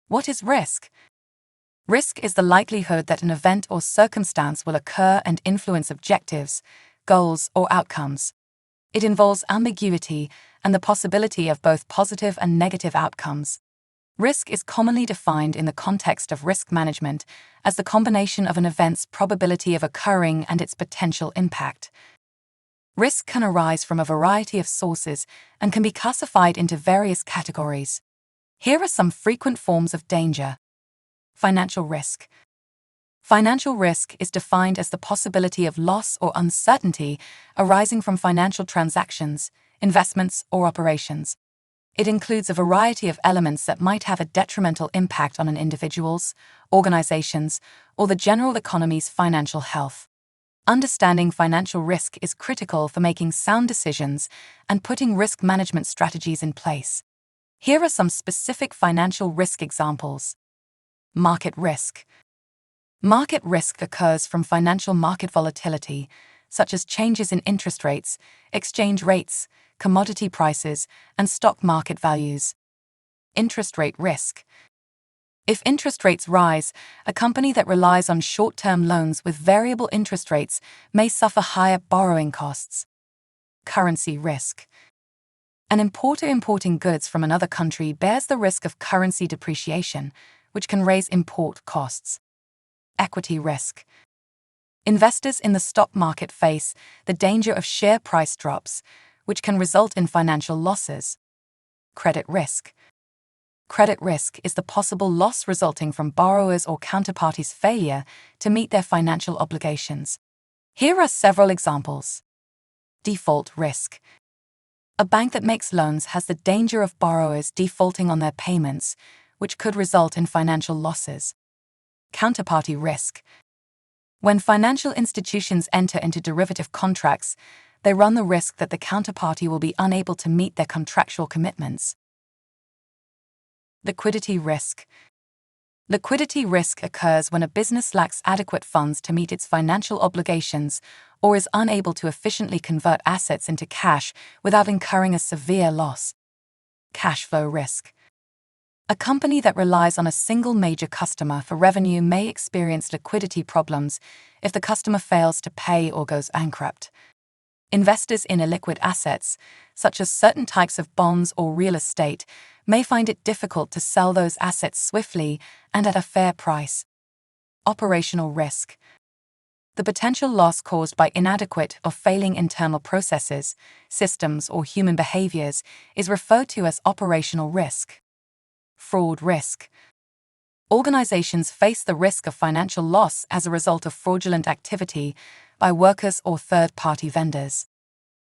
What is risk? Risk is the likelihood that an event or circumstance will occur and influence objectives, goals, or outcomes. It involves ambiguity and the possibility of both positive and negative outcomes. Risk is commonly defined in the context of risk management as the combination of an event's probability of occurring and its potential impact. Risk can arise from a variety of sources and can be classified into various categories. Here are some frequent forms of danger. Financial risk. Financial risk is defined as the possibility of loss or uncertainty arising from financial transactions, investments, or operations. It includes a variety of elements that might have a detrimental impact on an individual's, organizations, or the general economy's financial health. Understanding financial risk is critical for making sound decisions and putting risk management strategies in place. Here are some specific financial risk examples. Market risk. Market risk occurs from financial market volatility, such as changes in interest rates, exchange rates, commodity prices, and stock market values. Interest rate risk. If interest rates rise, a company that relies on short-term loans with variable interest rates may suffer higher borrowing costs. Currency risk. An importer importing goods from another country bears the risk of currency depreciation, which can raise import costs. Equity risk. Investors in the stock market face the danger of share price drops, which can result in financial losses. Credit risk. Credit risk is the possible loss resulting from borrowers' or counterparties' failure to meet their financial obligations. Here are several examples. Default risk. A bank that makes loans has the danger of borrowers defaulting on their payments, which could result in financial losses. Counterparty risk. When financial institutions enter into derivative contracts, they run the risk that the counterparty will be unable to meet their contractual commitments. Liquidity risk. Liquidity risk occurs when a business lacks adequate funds to meet its financial obligations or is unable to efficiently convert assets into cash without incurring a severe loss. Cash flow risk. A company that relies on a single major customer for revenue may experience liquidity problems if the customer fails to pay or goes bankrupt. Investors in illiquid assets, such as certain types of bonds or real estate, may find it difficult to sell those assets swiftly and at a fair price. Operational risk. The potential loss caused by inadequate or failing internal processes, systems, or human behaviors is referred to as operational risk. Fraud risk. Organizations face the risk of financial loss as a result of fraudulent activity by workers or third-party vendors.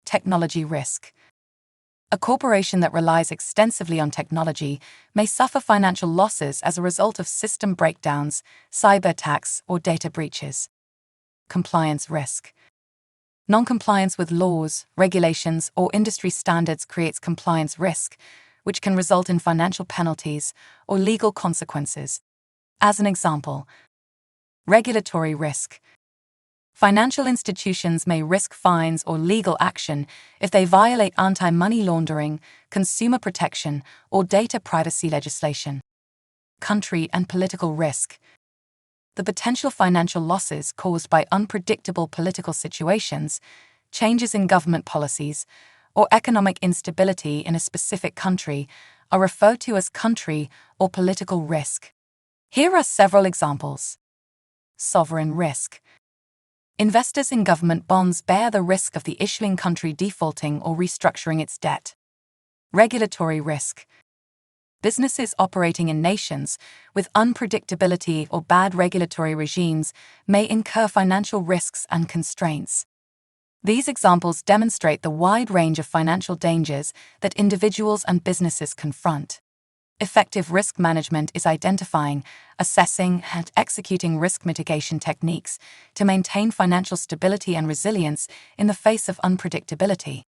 Technology risk. A corporation that relies extensively on technology may suffer financial losses as a result of system breakdowns, cyber attacks, or data breaches. Compliance risk. Non-compliance with laws, regulations, or industry standards creates compliance risk, which can result in financial penalties or legal consequences. As an example, regulatory risk. Financial institutions may risk fines or legal action if they violate anti-money laundering, consumer protection, or data privacy legislation. Country and political risk. The potential financial losses caused by unpredictable political situations, changes in government policies, or economic instability in a specific country are referred to as country or political risk. Here are several examples. Sovereign risk. Investors in government bonds bear the risk of the issuing country defaulting or restructuring its debt. Regulatory risk. Businesses operating in nations with unpredictability or bad regulatory regimes may incur financial risks and constraints. These examples demonstrate the wide range of financial dangers that individuals and businesses confront. Effective risk management is identifying, assessing, and executing risk mitigation techniques to maintain financial stability and resilience in the face of unpredictability.